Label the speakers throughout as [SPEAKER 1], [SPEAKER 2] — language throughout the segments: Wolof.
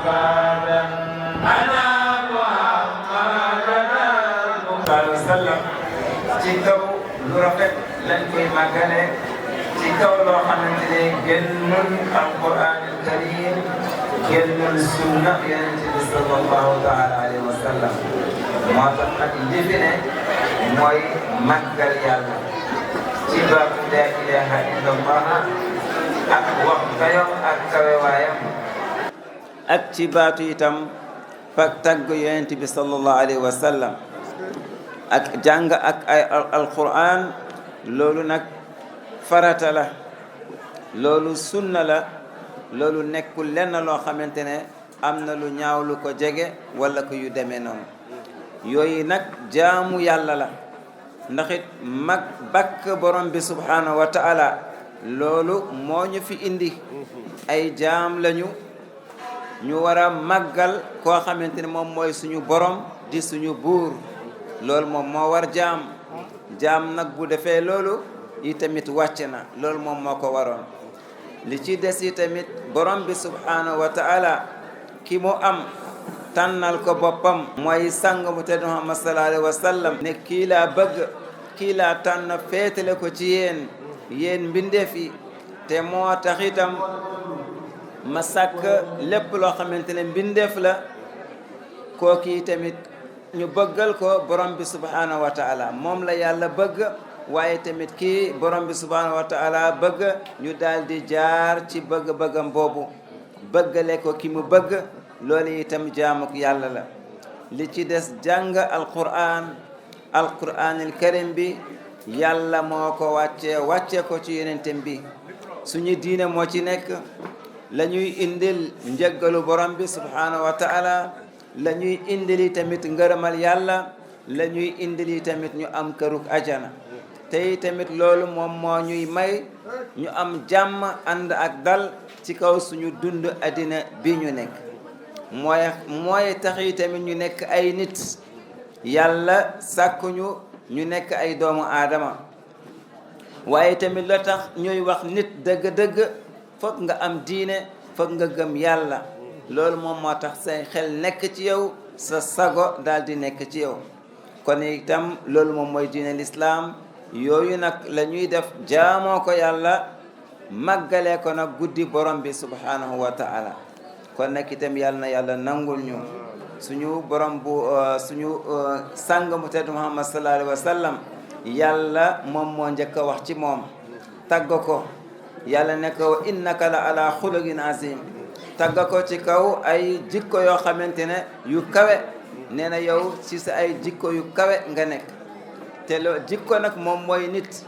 [SPEAKER 1] أبدا أنا محمد sallam ci kaw lu rafet lañ koy màggale ci kaw loo xamante ne génnul alquran al karim génnul sunna yonent bi sallallahu taala alayhi wa sallam moo tax nag li fi ne mooy màggal yàlla ci baatu la ilaha illallah ak wax dayoo ak kawewaayam ak ci baatu itam fak tagg yonent bi sallallahu alayhi wa sallam ak jàng ak ay alquran loolu nag farata la loolu sunna la loolu nekkul lenn loo xamante ne am na lu ñaaw lu ko jege wala ko yu demee noonu yooyu nag jaamu yàlla la ndax it mag bakk borom bi subhanahu wa ta'ala loolu moo ñu fi indi ay jaam lañu ñu war a màggal koo xamante ne moom mooy suñu borom di suñu buur loolu moom moo war jaam nag bu defee loolu itamit wàcc na loolu moom moo ko waroon li ci des itamit borom bi subhanahu wa ta'ala ki mu am tànnal ko boppam mooy sang mu tedd Muhammad sallallahu alayhi wa sallam ne kii laa bëgg kii laa tànn féetale ko ci yéen mbindeef yi te moo tax itam ma sàkk lépp loo xamante ne mbindeef la kooki tamit ñu bëggal ko borom bi subhanahu wa ta'ala moom la yàlla bëgg waaye tamit kii borom bi subhanahu wa ta'ala bëgg ñu daal di jaar ci bëgg-bëggam boobu bëggale ko ki mu bëgg loolu itam jaamuk yàlla la li ci des jàng alquranil karim bi yàlla moo ko wàcce ko ci yonentem bi suñu diine moo ci nekk la ñuy indil njëggalu borom bi subhanahu wa ta'ala la ñuy indili tamit ngërëmal yàlla la ñuy indili tamit ñu am këruk ajana tey tamit loolu moom moo ñuy may ñu am jàmm ànd ak dal ci kaw suñu dund àddina bi ñu nekk mooy tax yi tamit ñu nekk ay nit yàlla sàkkuñu ñu nekk ay doomu aadama waaye tamit la tax ñuy wax nit dëgg-dëgg foog nga am diine foog nga gëm yàlla loolu moom moo tax say xel nekk ci yow sa sago daal di nekk ci yow kon itam loolu moom mooy diine lislaam yooyu nag la ñuy def jaamoo ko yàlla màggalee ko nag guddi borom bi subhanahu wa ta'ala kon nag itam yàlla na yàlla nangul ñu suñu borom bu suñu sang mu tedd Muhammad sallallahu alayhi wa sallam yàlla moom moo njëkk a wax ci moom tagg ko yàlla ne ko innaka la ala xuluqin azim tagga ko ci kaw ay jikko yoo xamante ne yu kawe nee na yow ci sa ay jikko yu kawe nga nekk te loo jikko nag moom mooy nit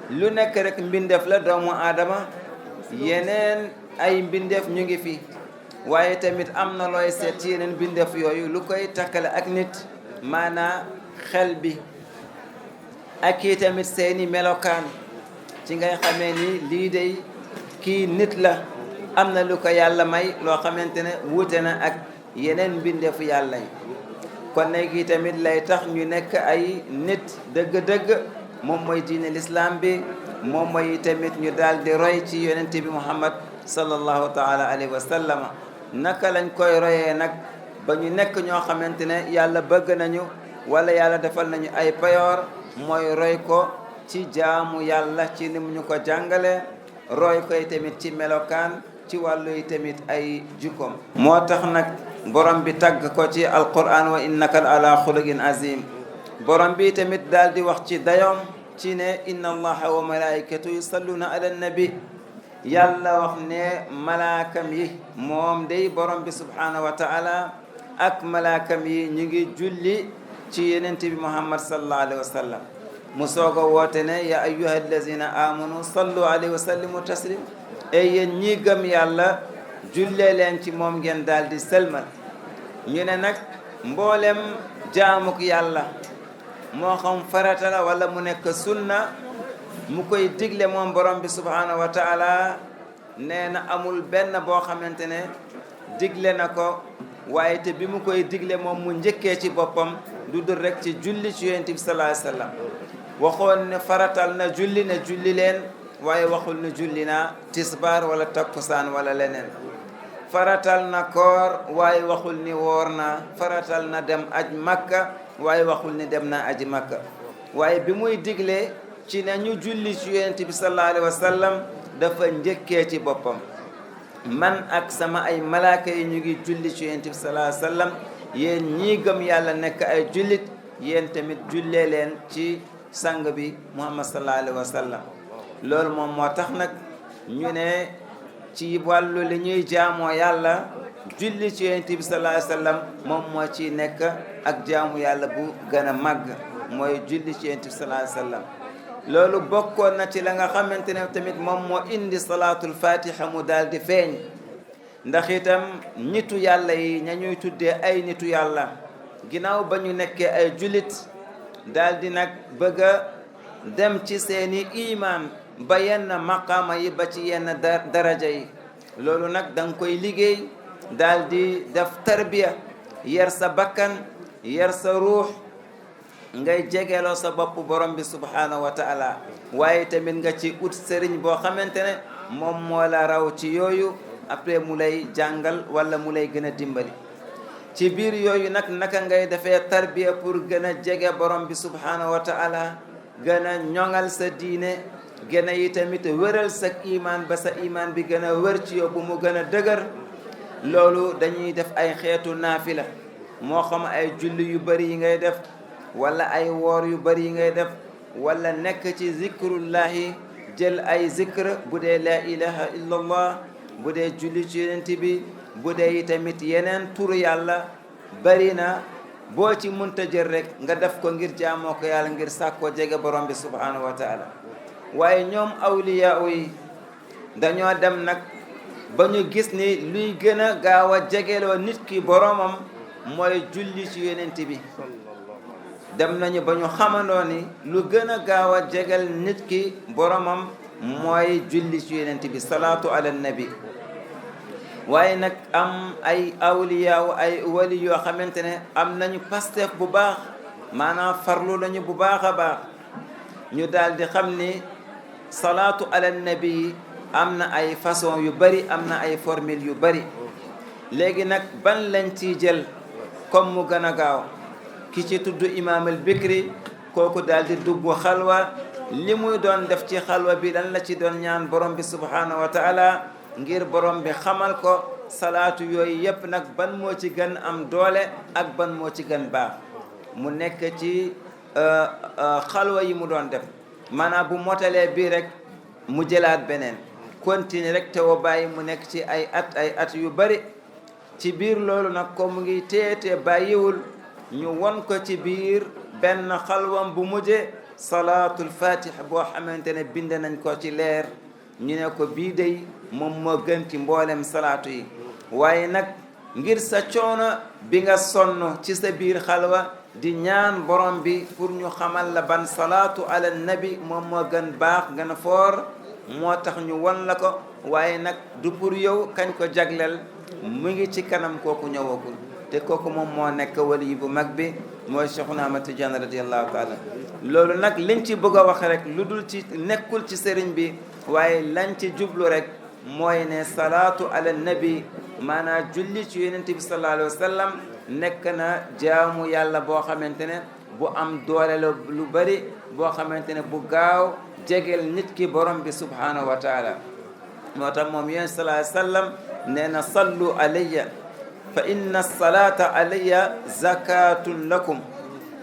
[SPEAKER 1] lu nekk rek mbindeef la doomu aadama yeneen ay mbindeef ñu ngi fi waaye tamit am na looy seet ci yeneen mbindeef yooyu lu koy takkale ak nit maanaa xel bi ak kii tamit seeni melokaan ci ngay xamee ni lii dey kii nit la am na lu ko yàlla may loo xamante ne wuute na ak yeneen mbindeefu yàlla yi kon léegi tamit lay tax ñu nekk ay nit dëgg-dëgg moom mooy diine l'islam bi moom mooy tamit ñu daal di roy ci yonent bi Muhammad sallallahu taala alayhi wa sallam naka lañ koy royee nag ba ñu nekk ñoo xamante ne yàlla bëgg nañu wala yàlla defal nañu ay payoor mooy roy ko ci jaamu yàlla ci ni mu ñu ko jàngale roy koy tamit ci melokaan ci wàllu yi tamit ay jukkoom moo tax nag borom bi tagg ko ci alquran wa innaka ala xuluqin azim borom bi tamit daal di wax ci dayoom ci ne inna allaha wa malaikatu yusalluna ala nabi yàlla wax ne malaakam yi moom day borom bi subhanahu wa ta'ala ak malaakam yi ñu ngi julli ci yenent bi muhammad sallallahu alayhi wa sallam mu soog a woote ne ya ayyuha allazina amanu sallu alayhi wa sallimu taslim e yéen ñi gëm yàlla jullee leen ci moom ngeen daal di selmal ñu ne nag mboolem jaamuk yàlla moo xam farata la wala mu nekk sunna mu koy digle moom borom bi subhanahu wa ta'ala nee na amul benn boo xamante ne digle na ko waaye te bi mu koy digle moom mu njëkkee ci boppam du dul rek ci julli ci yonent bi sallallahu alayhi wasallam waxoon ne faratal na julli ne julli leen waaye waxul ne julli naa tisbaar wala takkusaan wala leneen faratal na koor waaye waxul ni woor na faratal na dem aj makka waaye waxul ni dem na aji makka waaye bi muy digle ci ne ñu julli ci yonent bi sallallahu alayhi wa sallam dafa njëkkee ci boppam man ak sama ay malaaka yi ñu ngi julli ci yonent bi sallallahu alayhi wa sallam yéen ñii gëm yàlla nekk ay jullit yéen tamit jullee leen ci sang bi muhammad sallallahu alayhi wa sallam loolu moom moo tax nag ñu ne ci wàllu li ñuy jaamoo yàlla julli ci yonent bi sallallahu alayhi wa sallam moom moo ci nekk ak jaamu yàlla bu gën a màgg mooy julli ci yonent bi sallallahu alayhi wa sallam loolu bokkoon na ci la nga xamante ne tamit moom moo indi salaatul fatiha mu daal di feeñ ndax itam nitu yàlla yi ña ñuy tuddee ay nitu yàlla ginnaaw ba ñu nekkee ay jullit daal di nag bëgg a dem ci seeni imaan ba yenn maqaama yi ba ci yenn daraja yi loolu nag da nga koy liggéey daal di def tarbiya yar sa bakkan yar sa ruux ngay jegeloo sa bopp borom bi subhanahu wa taala waaye tamit nga ci ut sëriñ boo xamante ne moom moo la raw ci yooyu après mu lay jàngal wala mu lay gën a dimbali ci biir yooyu nag naka ngay defee tarbiya pour gën a jege borom bi subhanahu wa taala gën a ñoŋal sa diine gën a yi tamit wëral sa imaan ba sa imaan bi gën a wër ci yow bu mu gën a dëgër loolu dañuy def ay xeetu naafila moo xam ay julli yu bari yi ngay def wala ay woor yu bari yi ngay def wala nekk ci zikrullahi jël ay zikr bu dee la ilaha illallah bu dee julli ci yonent bi bu dee tamit yeneen turu yàlla bari na boo ci munta jël rek nga def ko ngir jaamoo ko yàlla ngir sàkkoo jege borom bi subhanahu wa taala waaye ñoom awliya yi dañoo dem nag ba ñu gis ni luy gën a gaaw a jegeloo nit ki boromam mooy julli ci yonent bi dem nañu ba ñu xamandoo ni lu gën a gaaw a jegal nit ki boromam mooy julli ci yonent bi salaatu ala nabi waaye nag am ay awliyaaw ay wali yoo xamante ne am nañu pastef bu baax maanaam farlu nañu bu baax a baax ñu daal di xam ni salaatu ala nabi am na ay façon yu bari am na ay formule yu bari léegi nag ban lañ ciy jël comme mu gën a gaaw ki ci tudd imaam al bikri kooku daal di dugg xalwa li muy doon def ci xalwa bi lan la ci doon ñaan borom bi subhanahu wa taala ngir borom bi xamal ko salaatu yooyu yépp nag ban moo ci gën am doole ak ban moo ci gën baax mu nekk ci xalwa yi mu doon def maanaam bu motalee bii rek mu jëlaat beneen continue rek te woo bàyyi mu nekk ci ay at yu bari ci biir loolu nag ko mu ngi téete bàyyiwul ñu won ko ci biir benn xalwam bu mujje salaatul fatiha boo xamante ne bind nañ ko ci leer ñu ne ko bii day moom moo gën ci mboolem salaatu yi waaye nag ngir sa coono bi nga sonn ci sa biir xalwa di ñaan borom bi pour ñu xamal la ban salaatu ala nabi moom moo gën baax gën a foor moo tax ñu won la ko waaye nag du pour yow kañ ko jagleel mu ngi ci kanam kooku ñëwagul te kooku moom moo nekk wali bu mag bi mooy Cheikhuna Ahmad Tidiane radiyallahu taala loolu nag liñ ci bëgg a wax rek lu dul ci nekkul ci sëriñ bi waaye lañ ci jublu rek mooy ne salaatu ala nabi maanaam julli ci yonent bi sallallahu alayhi wa sallam nekk na jaamu yàlla boo xamante ne bu am doole la lu bari boo xamante ne bu gaaw jegel nit ki borom bi subhanahu wa taala moo tax moom yonent sallallahu alayhi wa sallam nee na sallu alayya fa inna salata alayya zakatun lakum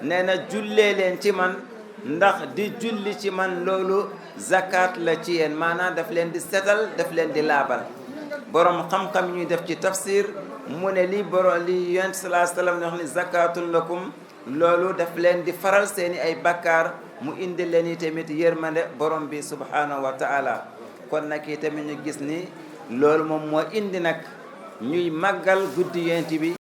[SPEAKER 1] nee na jullee leen ci man ndax di julli ci man loolu zakat la ci yéen maanaam daf leen di setal daf leen di laabal borom xam-xam ñuy def ci tafsir mu ne li yonent sallallahu alayhi wa sallam wax ni zakatun lakum loolu daf leen di faral seeni ay bakkaar mu indi leen i tamit yërmande borom bi subhanahu wa taala kon nag i tamit ñu gis ni loolu moom moo indi nag ñuy màggal guddi yonent bi